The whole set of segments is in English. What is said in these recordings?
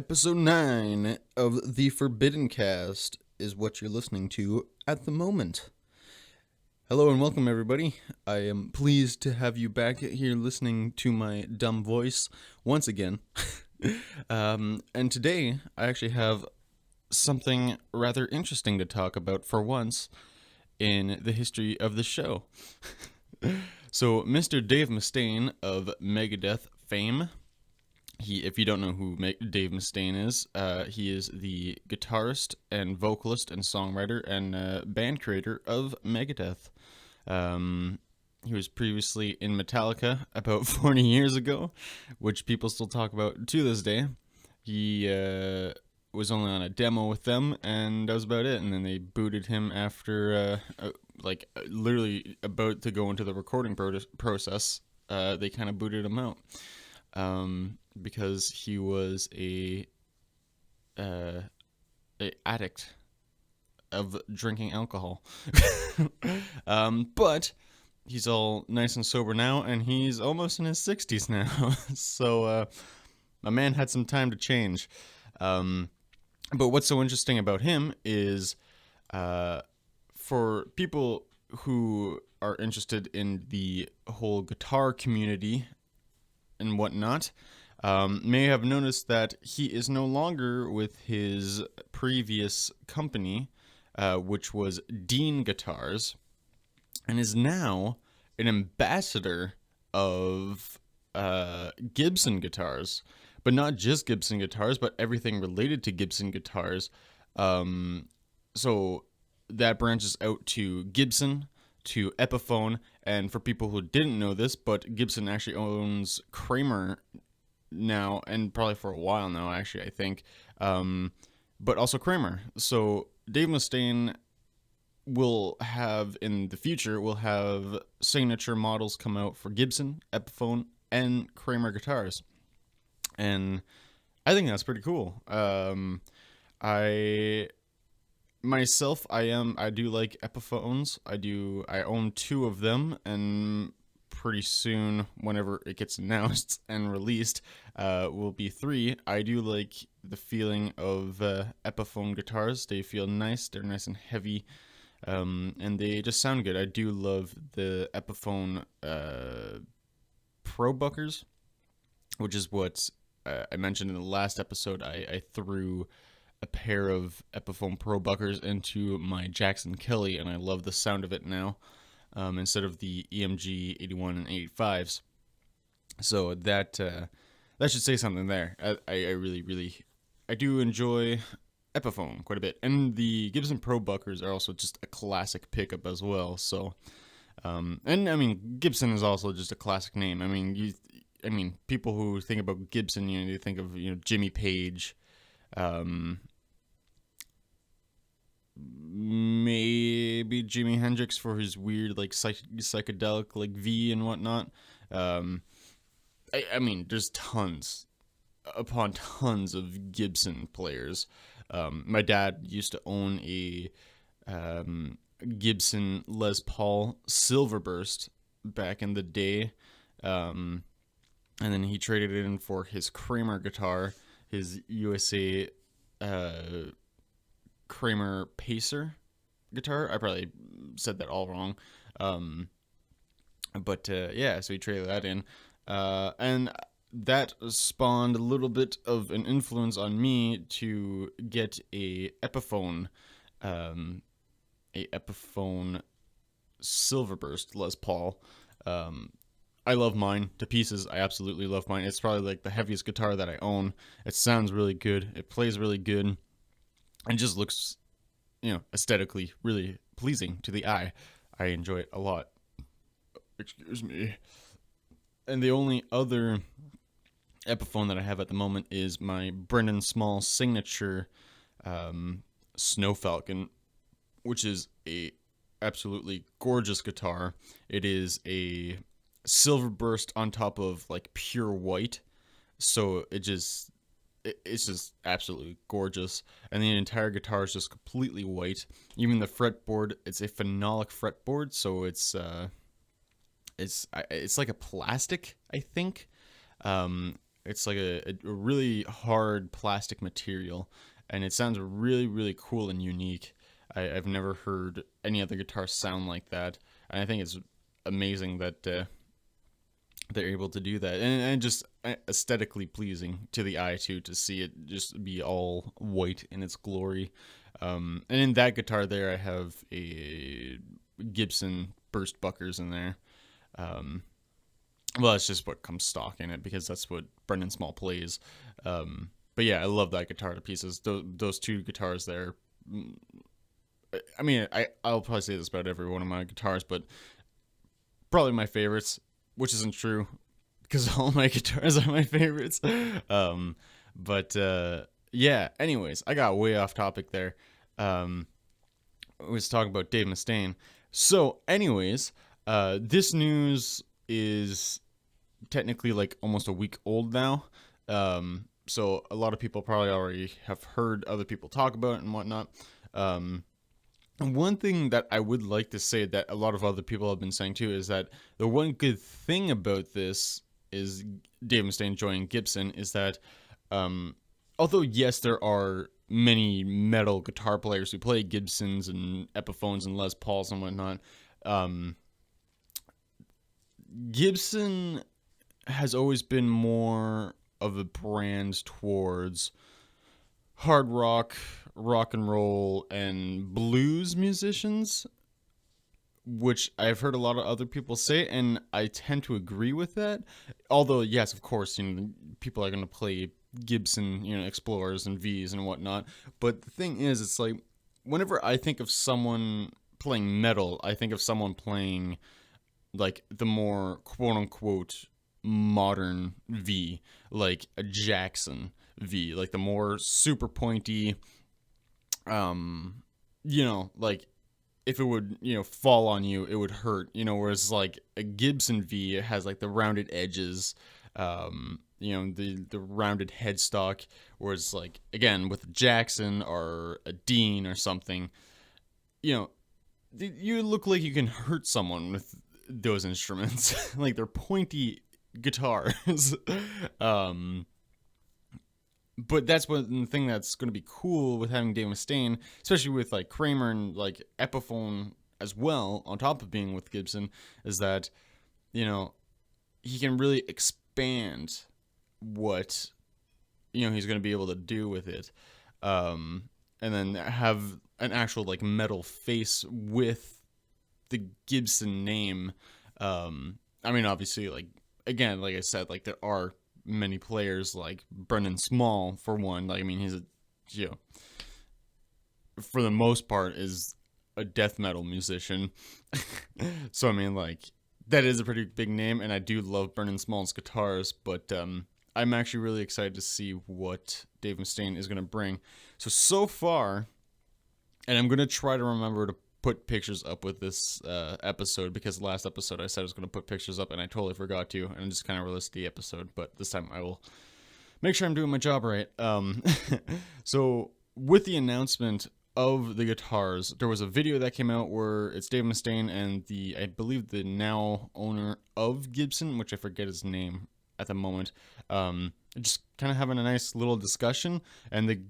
Episode 9 of the ForbiddenCast is what you're listening to at the moment. Hello and welcome, everybody. I am pleased to have you back here listening to my dumb voice once again. And today, I actually have something rather interesting to talk about for once in the history of the show. So, Mr. Dave Mustaine of Megadeth fame. If you don't know who Dave Mustaine is, he is the guitarist and vocalist and songwriter and band creator of Megadeth. He was previously in Metallica about 40 years ago, which people still talk about to this day. He was only on a demo with them, and that was about it. And then they booted him after, literally about to go into the recording process. They kind of booted him out. Because he was a addict of drinking alcohol. But he's all nice and sober now, and he's almost in his 60s now. So my man had some time to change. But what's so interesting about him is for people who are interested in the whole guitar community and whatnot, may have noticed that he is no longer with his previous company, which was Dean Guitars, and is now an ambassador of Gibson Guitars. But not just Gibson Guitars, but everything related to Gibson Guitars. So that branches out to Gibson, to Epiphone, and for people who didn't know this, but Gibson actually owns Kramer now, and probably for a while now, actually, I think, but also Kramer. So Dave Mustaine will have, in the future, signature models come out for Gibson, Epiphone, and Kramer Guitars, and I think that's pretty cool. I do like Epiphones. I own 2 of them, and pretty soon, whenever it gets announced and released, will be 3. I do like the feeling of Epiphone guitars. They feel nice. They're nice and heavy, and they just sound good. I do love the Epiphone Pro Buckers, which is what I mentioned in the last episode. I threw a pair of Epiphone Pro Buckers into my Jackson Kelly, and I love the sound of it now, instead of the EMG 81 and 85s. So that should say something there. I really do enjoy Epiphone quite a bit, and the Gibson Pro Buckers are also just a classic pickup as well. So, and I mean, Gibson is also just a classic name. I mean, people who think about Gibson, they think of Jimmy Page. Maybe Jimi Hendrix for his weird psychedelic V and whatnot. I mean, there's tons upon tons of Gibson players. My dad used to own a Gibson Les Paul Silverburst back in the day, and then he traded it in for his Kramer guitar, his USA Kramer Pacer guitar. I probably said that all wrong. But so he traded that in. And that spawned a little bit of an influence on me to get a Epiphone Silverburst Les Paul. I love mine to pieces. I absolutely love mine. It's probably the heaviest guitar that I own. It sounds really good. It plays really good. And just looks, aesthetically really pleasing to the eye. I enjoy it a lot. Excuse me. And the only other Epiphone that I have at the moment is my Brendan Small signature Snow Falcon, which is a absolutely gorgeous guitar. It is a silver burst on top of pure white, so it's just absolutely gorgeous, and the entire guitar is just completely white. Even the fretboard, it's a phenolic fretboard, so it's like a plastic, I think. It's like a really hard plastic material, and it sounds really, really cool and unique. I've never heard any other guitar sound like that, and I think it's amazing that they're able to do that, and just aesthetically pleasing to the eye too, to see it just be all white in its glory. And in that guitar there, I have a Gibson burst buckers in there. Well, it's just what comes stock in it because that's what Brendan Small plays. But yeah, I love that guitar to pieces. Those two guitars there. I mean, I'll probably say this about every one of my guitars, but probably my favorites, which isn't true because all my guitars are my favorites. But yeah, anyways, I got way off topic there. I was talking about Dave Mustaine. So, anyways, this news is technically like almost a week old now. So a lot of people probably already have heard other people talk about it and whatnot. And one thing that I would like to say that a lot of other people have been saying too is that the one good thing about this is Dave Mustaine joining Gibson is that although yes, there are many metal guitar players who play Gibsons and Epiphones and Les Pauls and whatnot, Gibson has always been more of a brand towards hard rock, rock and roll, and blues musicians, which I've heard a lot of other people say, and I tend to agree with that. Although, yes, of course, people are going to play Gibson, Explorers and Vs and whatnot. But the thing is, it's like, whenever I think of someone playing metal, I think of someone playing, like, the more quote-unquote modern V, like a Jackson V, like the more super pointy, like if it would, fall on you, it would hurt, whereas like a Gibson V, it has like the rounded edges, the rounded headstock, whereas like, again, with a Jackson or a Dean or something, you look like you can hurt someone with those instruments. Like they're pointy guitars. But that's one thing that's going to be cool with having Dave Mustaine, especially with like Kramer and like Epiphone as well, on top of being with Gibson, is that, he can really expand what, he's going to be able to do with it. And then have an actual like metal face with the Gibson name. I mean, obviously, like, again, like I said, like there are many players like Brendan Small, for one. Like, I mean, he's for the most part is a death metal musician. So I mean, like, that is a pretty big name, and I do love Brendan Small's guitars, but I'm actually really excited to see what Dave Mustaine is going to bring. So far, and I'm going to try to remember to put pictures up with this episode, because last episode I said I was going to put pictures up and I totally forgot to, and I just kind of released the episode, but this time I will make sure I'm doing my job right. So with the announcement of the guitars, there was a video that came out where it's Dave Mustaine and I believe the now owner of Gibson, which I forget his name at the moment, just kind of having a nice little discussion, and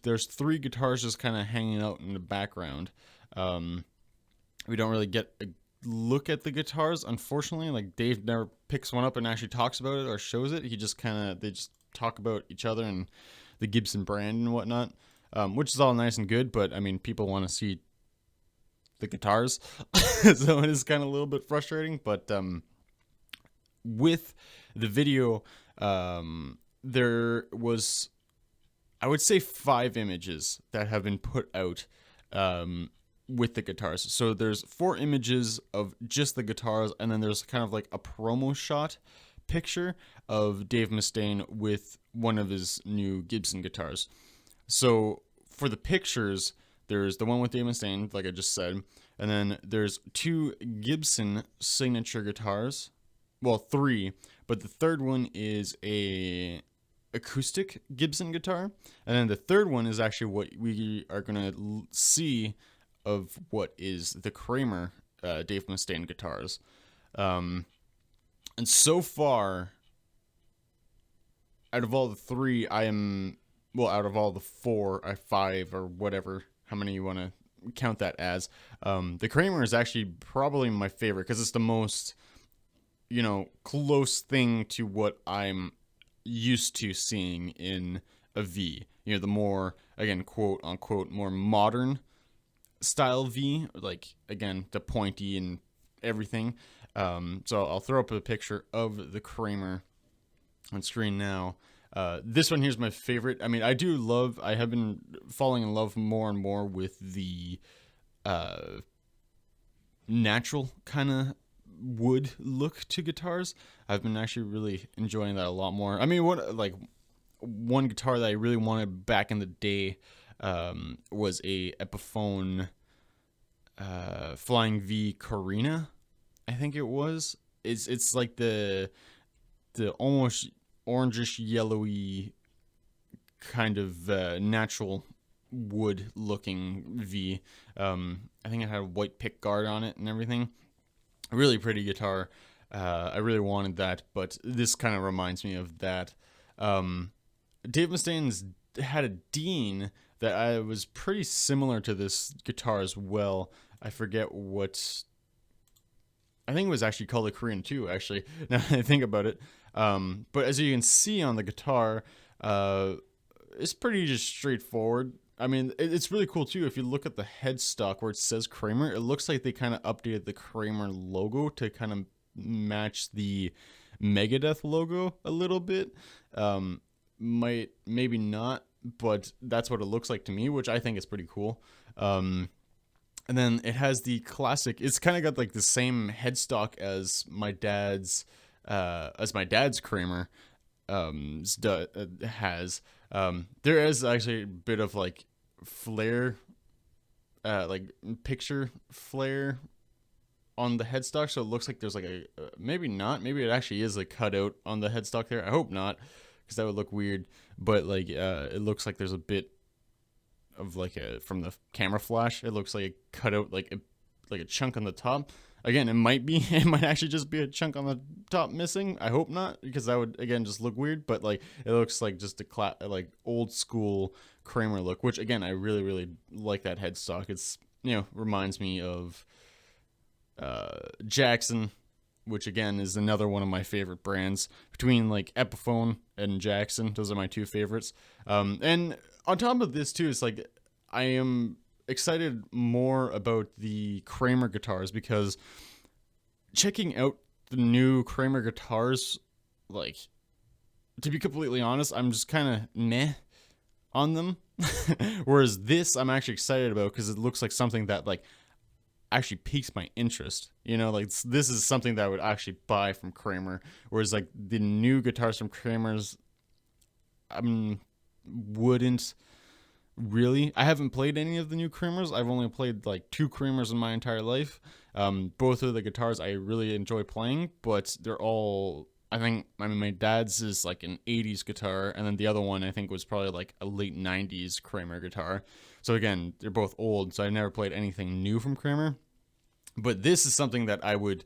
there's 3 guitars just kind of hanging out in the background. We don't really get a look at the guitars, unfortunately. Like, Dave never picks one up and actually talks about it or shows it. They just talk about each other and the Gibson brand and whatnot, which is all nice and good, but I mean, people want to see the guitars. So it is kind of a little bit frustrating, but with the video, there was, I would say, 5 images that have been put out with the guitars. So there's 4 images of just the guitars, and then there's kind of like a promo shot picture of Dave Mustaine with one of his new Gibson guitars. So for the pictures, there's the one with Dave Mustaine, like I just said, and then there's 2 Gibson signature guitars. Well, 3, but the third one is a acoustic Gibson guitar, and then the third one is actually what we are going to see of what is the Kramer Dave Mustaine guitars. And so far, out of all the three, out of all the four, or five, or whatever, how many you want to count that as, the Kramer is actually probably my favorite because it's the most, close thing to what I'm used to seeing in a V. The more, again, quote unquote, more modern style V, like, again, the pointy and everything. So I'll throw up a picture of the Kramer on screen now. This one here's my favorite. I mean, I have been falling in love more and more with the natural kind of wood look to guitars. I've been actually really enjoying that a lot more. I mean, one guitar that I really wanted back in the day was a Epiphone Flying V Carina, I think it was. It's like the almost orangish yellowy kind of natural wood looking V. I think it had a white pick guard on it and everything. A really pretty guitar. I really wanted that, but this kind of reminds me of that. Dave Mustaine's had a Dean that I was pretty similar to this guitar as well. I forget what. I think it was actually called a Korean 2, actually, now that I think about it. But as you can see on the guitar, it's pretty just straightforward. I mean, it's really cool, too. If you look at the headstock where it says Kramer, it looks like they kind of updated the Kramer logo to kind of match the Megadeth logo a little bit. Maybe not, but that's what it looks like to me, which I think is pretty cool. And then it has the classic. It's kind of got like the same headstock as my dad's Kramer has. There is actually a bit of like flare, like picture flare on the headstock, so it looks like there's like a maybe not. Maybe it actually is like cut out on the headstock there. I hope not, because that would look weird. But like it looks like there's a bit of like from the camera flash, it looks like it cut out like a chunk on the top. Again, it might actually just be a chunk on the top missing. I hope not, because that would again just look weird. But like it looks like just a like old school Kramer look, which again I really really like that headstock. It's reminds me of Jackson, which again is another one of my favorite brands. Between like Epiphone and Jackson, those are my two favorites. And on top of this too, it's like I am excited more about the Kramer guitars, because checking out the new Kramer guitars, like, to be completely honest, I'm just kind of meh on them. Whereas this I'm actually excited about, because it looks like something that like actually piques my interest. Like this is something that I would actually buy from Kramer. Whereas like the new guitars from Kramer's, wouldn't really. I haven't played any of the new Kramers. I've only played like 2 Kramers in my entire life. Both of the guitars I really enjoy playing, but they're all, my dad's is like an 80s guitar, and then the other one I think was probably like a late 90s Kramer guitar. So again, they're both old, so I've never played anything new from Kramer. But this is something that I would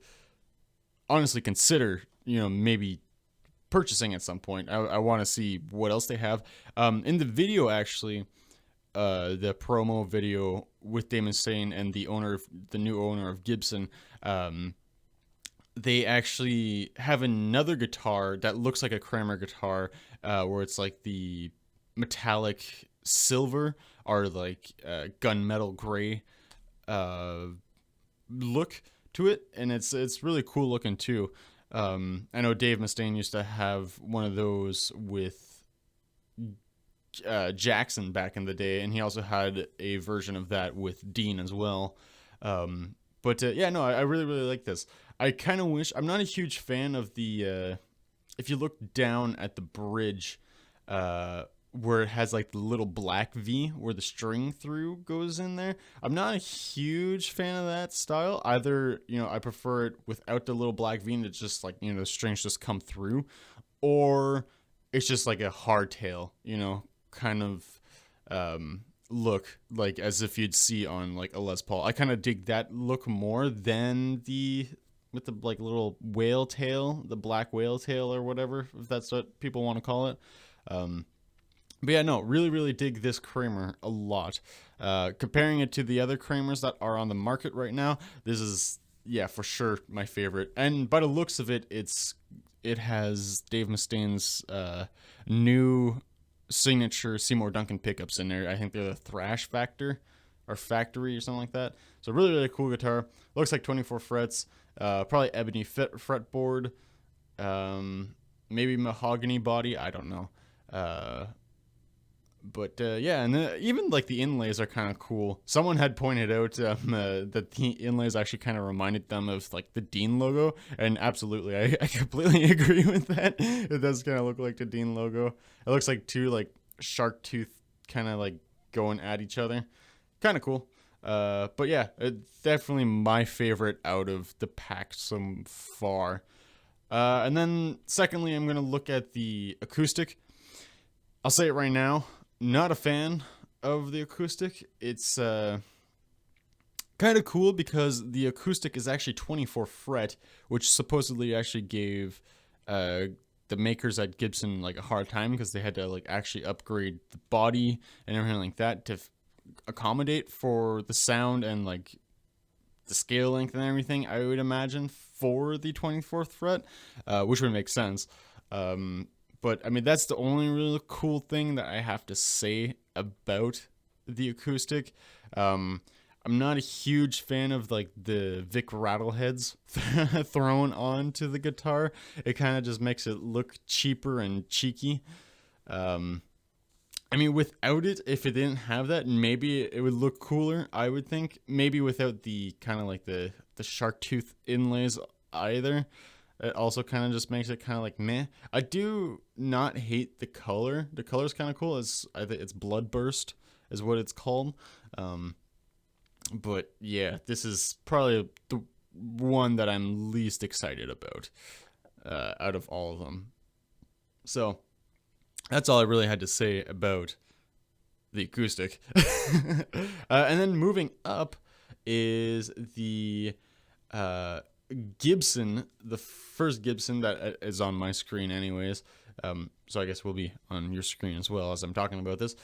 honestly consider, maybe purchasing at some point. I want to see what else they have. In the video, actually, the promo video with Dave Mustaine and the new owner of Gibson, they actually have another guitar that looks like a Kramer guitar, where it's like the metallic silver or like gunmetal gray look to it, and it's really cool looking too. I know Dave Mustaine used to have one of those with Jackson back in the day, and he also had a version of that with Dean as well. But I really really like this. I kind of wish, I'm not a huge fan of the if you look down at the bridge, where it has like the little black V where the string through goes in there. I'm not a huge fan of that style. Either, I prefer it without the little black V and it's just like, the strings just come through, or it's just like a hardtail, kind of look, like as if you'd see on like a Les Paul. I kind of dig that look more than the with the like little whale tail, the black whale tail or whatever, if that's what people want to call it. But yeah, no, really dig this Kramer a lot. Comparing it to the other Kramers that are on the market right now, this is, yeah, for sure my favorite. And by the looks of it, it has Dave Mustaine's new signature Seymour Duncan pickups in there. I think they're the Thrash Factor or Factory or something like that. So really cool guitar. Looks like 24 frets, probably ebony fretboard, maybe mahogany body. I don't know. But yeah, and even like the inlays are kind of cool. Someone had pointed out that the inlays actually kind of reminded them of like the Dean logo, and absolutely, I completely agree with that. It does kind of look like the Dean logo. It looks like two like shark tooth kind of like going at each other. Kind of cool. But yeah, it's definitely my favorite out of the pack so far. And then secondly, I'm gonna look at the acoustic. I'll say it right now. Not a fan of the acoustic. It's kind of cool because the acoustic is actually 24 fret, which supposedly actually gave the makers at Gibson like a hard time because they had to like actually upgrade the body and everything like that to accommodate for the sound and like the scale length and everything, I would imagine, for the 24th fret, which would make sense. But I mean, that's the only really cool thing that I have to say about the acoustic. I'm not a huge fan of like the Vic Rattleheads thrown onto the guitar. It kind of just makes it look cheaper and cheeky. I mean, without it, if it didn't have that, maybe it would look cooler, I would think. Maybe without the kind of like the shark tooth inlays either. It also kind of just makes it kind of like meh. I do not hate the color. The color's kind of cool. I think it's Bloodburst is what it's called. But yeah, this is probably the one that I'm least excited about out of all of them. So that's all I really had to say about the acoustic. And then moving up is the Gibson, the first Gibson that is on my screen anyways, so I guess will be on your screen as well as I'm talking about this,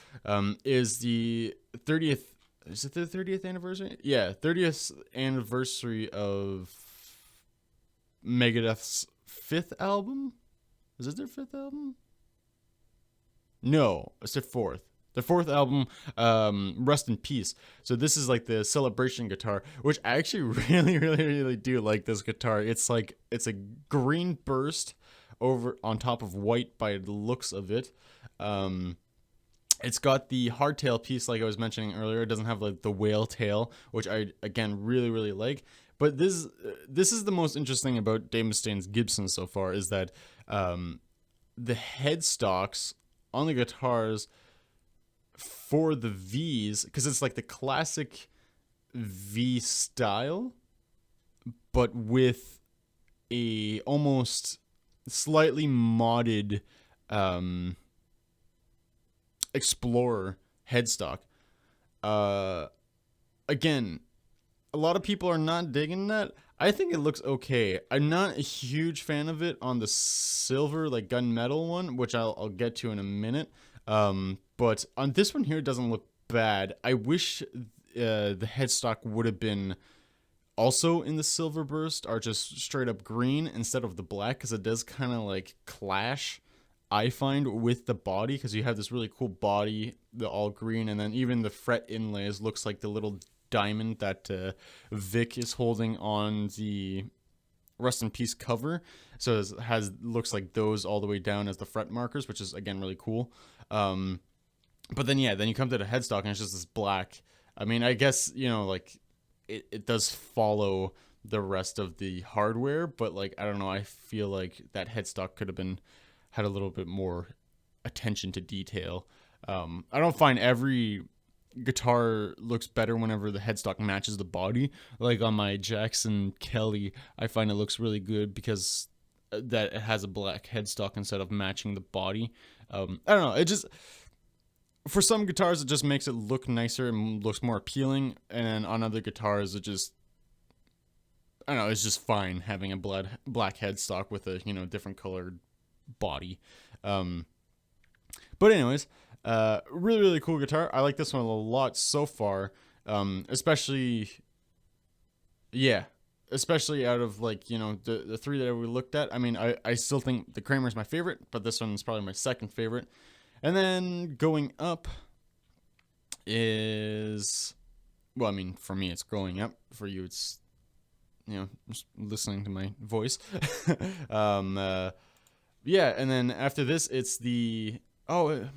is the 30th, is it the 30th anniversary? Yeah, 30th anniversary of Megadeth's 5th album? Is it their 5th album? No, it's their 4th. The 4th album, Rest in Peace. So this is like the celebration guitar, which I actually really do like this guitar. It's like, it's a green burst over on top of white by the looks of it. It's got the hardtail piece like I was mentioning earlier. It doesn't have like the whale tail, which I, again, really like. But this is the most interesting about Dave Mustaine's Gibson so far, is that the headstocks on the guitars for the V's, because it's like the classic V style, but with a almost slightly modded Explorer headstock. Again, a lot of people are not digging that. I think it looks okay. I'm not a huge fan of it on the silver, like gunmetal one, which I'll get to in a minute. But on this one here, it doesn't look bad. I wish the headstock would have been also in the silver burst or just straight up green instead of the black, because it does kind of like clash, I find, with the body, because you have this really cool body, the all green, and then even the fret inlays looks like the little diamond that Vic is holding on the Rest in Peace cover. So it looks like those all the way down as the fret markers, which is again really cool. But then yeah, then you come to the headstock and it's just this black. I mean, I guess, you know, like it does follow the rest of the hardware, but like, I don't know, I feel like that headstock could have had a little bit more attention to detail. I don't find every guitar looks better whenever the headstock matches the body. Like on my Jackson Kelly, I find it looks really good because that it has a black headstock instead of matching the body. I don't know, it just, for some guitars it just makes it look nicer and looks more appealing, and on other guitars it just, I don't know, it's just fine having a black headstock with a, different colored body. But anyways, really, really cool guitar. I like this one a lot so far. Especially out of like, the three that we looked at. I mean, I still think the Kramer's my favorite, but this one's probably my second favorite. And then going up is, well, I mean, for me, it's growing up. For you, it's, just listening to my voice. Yeah, and then after this, it's the,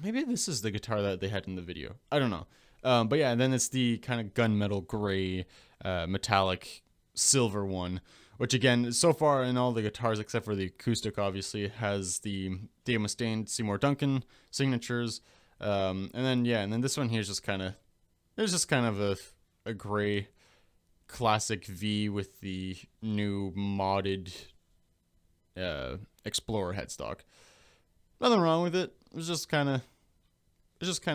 maybe this is the guitar that they had in the video. I don't know. But yeah, and then it's the kind of gunmetal gray, metallic silver one, which again, so far in all the guitars, except for the acoustic, obviously, has the Dave Mustaine, Seymour Duncan signatures. And then this one here is just kind of, there's just kind of a gray classic V with the new modded Explorer headstock. Nothing wrong with it. It's just kind of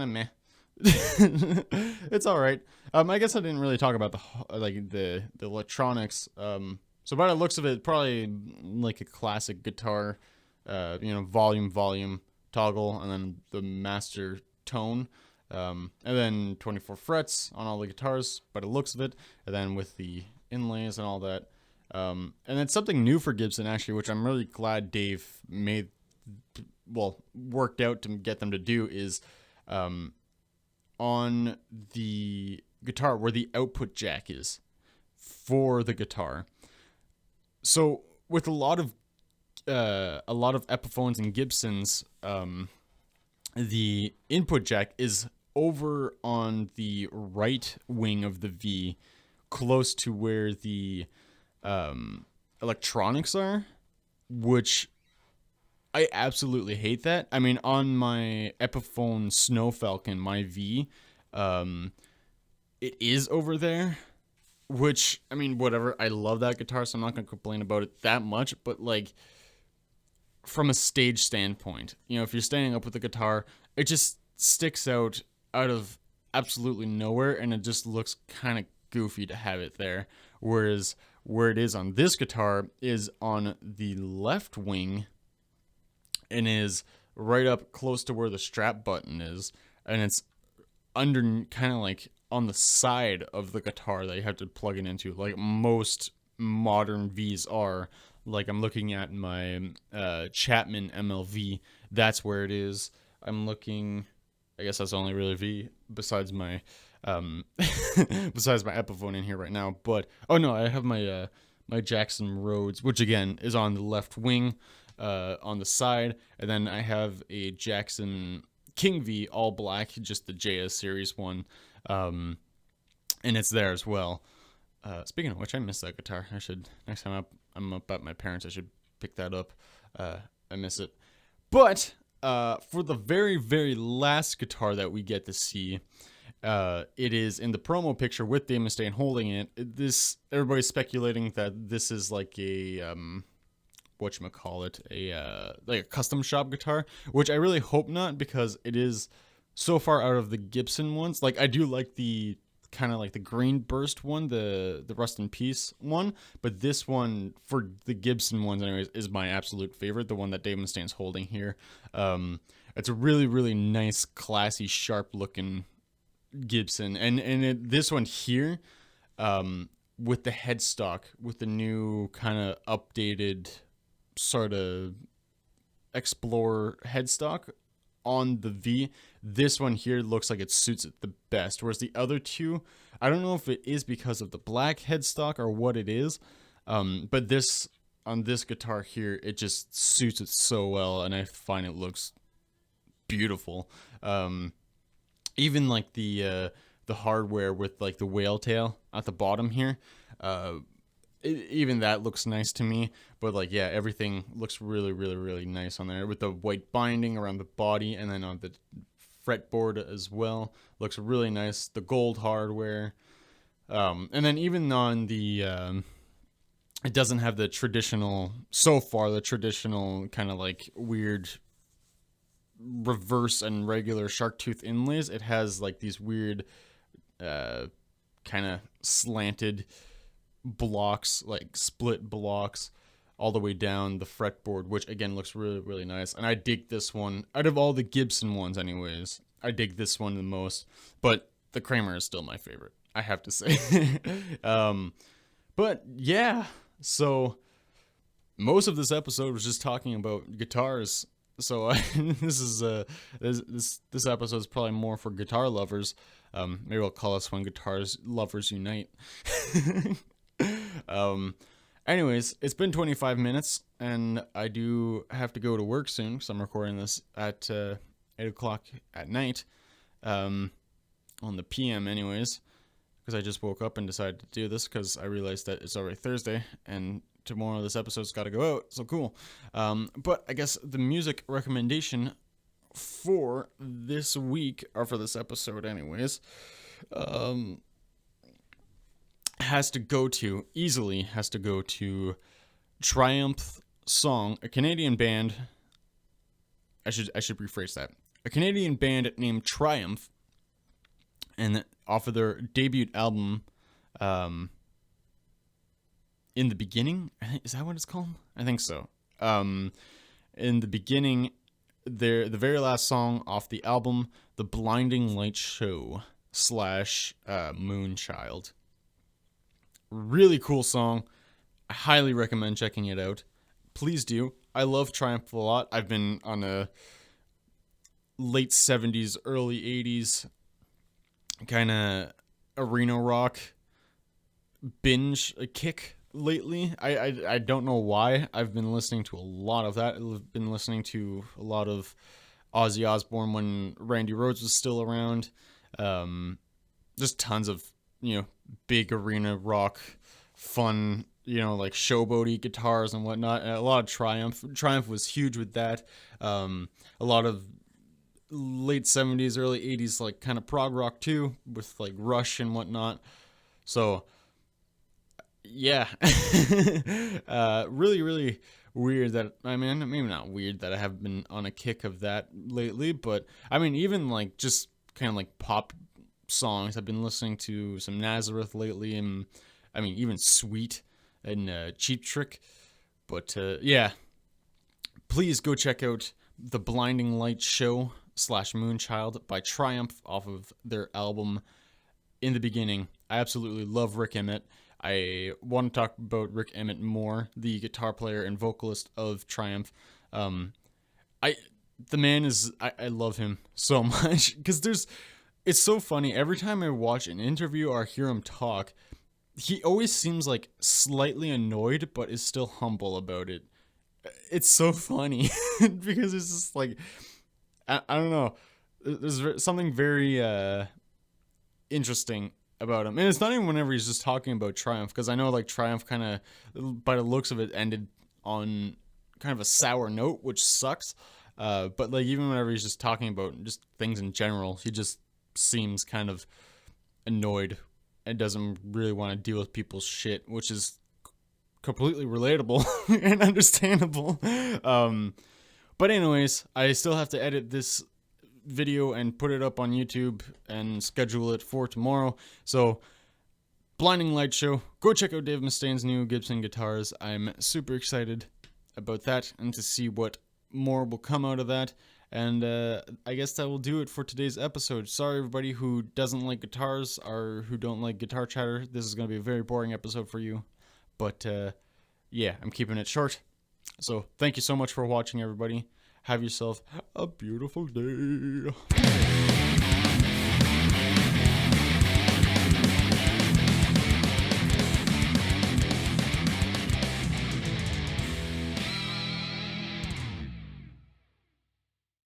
meh. It's all right. I guess I didn't really talk about the electronics. So by the looks of it, probably like a classic guitar, volume toggle, and then the master tone, and then 24 frets on all the guitars by the looks of it, and then with the inlays and all that. And it's something new for Gibson, actually, which I'm really glad Dave worked out to get them to do, is on the guitar where the output jack is for the guitar. So with a lot of Epiphones and Gibsons, the input jack is over on the right wing of the V, close to where the electronics are, which I absolutely hate that. I mean, on my Epiphone Snow Falcon, my V, it is over there, which, I mean, whatever. I love that guitar, so I'm not going to complain about it that much, but like, from a stage standpoint, if you're standing up with the guitar, it just sticks out of absolutely nowhere, and it just looks kind of goofy to have it there. Whereas where it is on this guitar is on the left wing, and is right up close to where the strap button is, and it's under, kind of like on the side of the guitar that you have to plug it into, like most modern Vs are. Like, I'm looking at my Chapman MLV, that's where it is. I'm looking, I guess that's the only really V besides my besides my Epiphone in here right now. But oh no, I have my my Jackson Rhodes, which again is on the left wing, on the side, and then I have a Jackson King V, all black, just the JS series one, and it's there as well. Speaking of which, I miss that guitar. I should, next time I'm up at my parents', I should pick that up. I miss it. But for the very, very last guitar that we get to see, it is in the promo picture with Dave Mustaine holding it. Everybody's speculating that this is like a whatchamacallit, like a custom shop guitar, which I really hope not, because it is so far out of the Gibson ones. Like, I do like the kind of like the green burst one, the Rust in Peace one, but this one, for the Gibson ones anyways, is my absolute favorite, the one that Dave Mustaine's holding here. It's a really, really nice, classy, sharp looking Gibson, and this one here, with the headstock, with the new kind of updated sort of Explorer headstock on the V, this one here looks like it suits it the best, whereas the other two, I don't know if it is because of the black headstock or what it is, but this, on this guitar here, it just suits it so well, and I find it looks beautiful. Even like the hardware with like the whale tail at the bottom here, even that looks nice to me. But like, yeah, everything looks really, really, really nice on there, with the white binding around the body, and then on the fretboard as well, looks really nice. The gold hardware, and then even on the it doesn't have the traditional, so far, the traditional kind of like weird reverse and regular shark tooth inlays. It has like these weird kind of slanted blocks, like split blocks, all the way down the fretboard, which again looks really, really nice. And I dig this one. Out of all the Gibson ones anyways, I dig this one the most. But the Kramer is still my favorite, I have to say. But yeah, so most of this episode was just talking about guitars. So this episode is probably more for guitar lovers. Maybe I'll call this one Guitars Lovers Unite. Anyways, it's been 25 minutes, and I do have to go to work soon, because I'm recording this at 8 o'clock at night, on the PM anyways, because I just woke up and decided to do this, because I realized that it's already Thursday, and tomorrow this episode's got to go out, so cool. But I guess the music recommendation for this week, or for this episode anyways, has to go to Triumph song, a Canadian band. I should rephrase that. A Canadian band named Triumph, and off of their debut album, In the Beginning, is that what it's called? I think so. In the Beginning, the very last song off the album, The Blinding Light Show / Moonchild. Really cool song. I highly recommend checking it out. Please do. I love Triumph a lot. I've been on a late 70s, early 80s kind of arena rock binge kick lately. I don't know why. I've been listening to a lot of that. I've been listening to a lot of Ozzy Osbourne when Randy Rhoads was still around. Just tons of, big arena rock, fun, like showboaty guitars and whatnot. And a lot of Triumph. Triumph was huge with that. A lot of late 70s, early 80s, like kind of prog rock too, with like Rush and whatnot. So, yeah. Really, really weird that, maybe not weird that I have been on a kick of that lately, but even like just kind of like pop songs. I've been listening to some Nazareth lately, and even Sweet and Cheap Trick. But yeah, please go check out The Blinding Light Show / Moonchild by Triumph off of their album In the Beginning. I absolutely love Rick Emmett. I want to talk about Rick Emmett more, the guitar player and vocalist of Triumph. The man is, I love him so much, because it's so funny. Every time I watch an interview or hear him talk, he always seems like slightly annoyed, but is still humble about it. It's so funny because it's just like, I don't know. There's something very interesting about him. And it's not even whenever he's just talking about Triumph, because I know like Triumph kind of, by the looks of it, ended on kind of a sour note, which sucks. But like even whenever he's just talking about just things in general, he just seems kind of annoyed and doesn't really want to deal with people's shit, which is completely relatable and understandable. But anyways, I still have to edit this video and put it up on YouTube and schedule it for tomorrow. So, Blinding Light Show. Go check out Dave Mustaine's new Gibson guitars. I'm super excited about that and to see what more will come out of that. And I guess that will do it for today's episode. Sorry, everybody who doesn't like guitars or who don't like guitar chatter. This is going to be a very boring episode for you. But, yeah, I'm keeping it short. So, thank you so much for watching, everybody. Have yourself a beautiful day.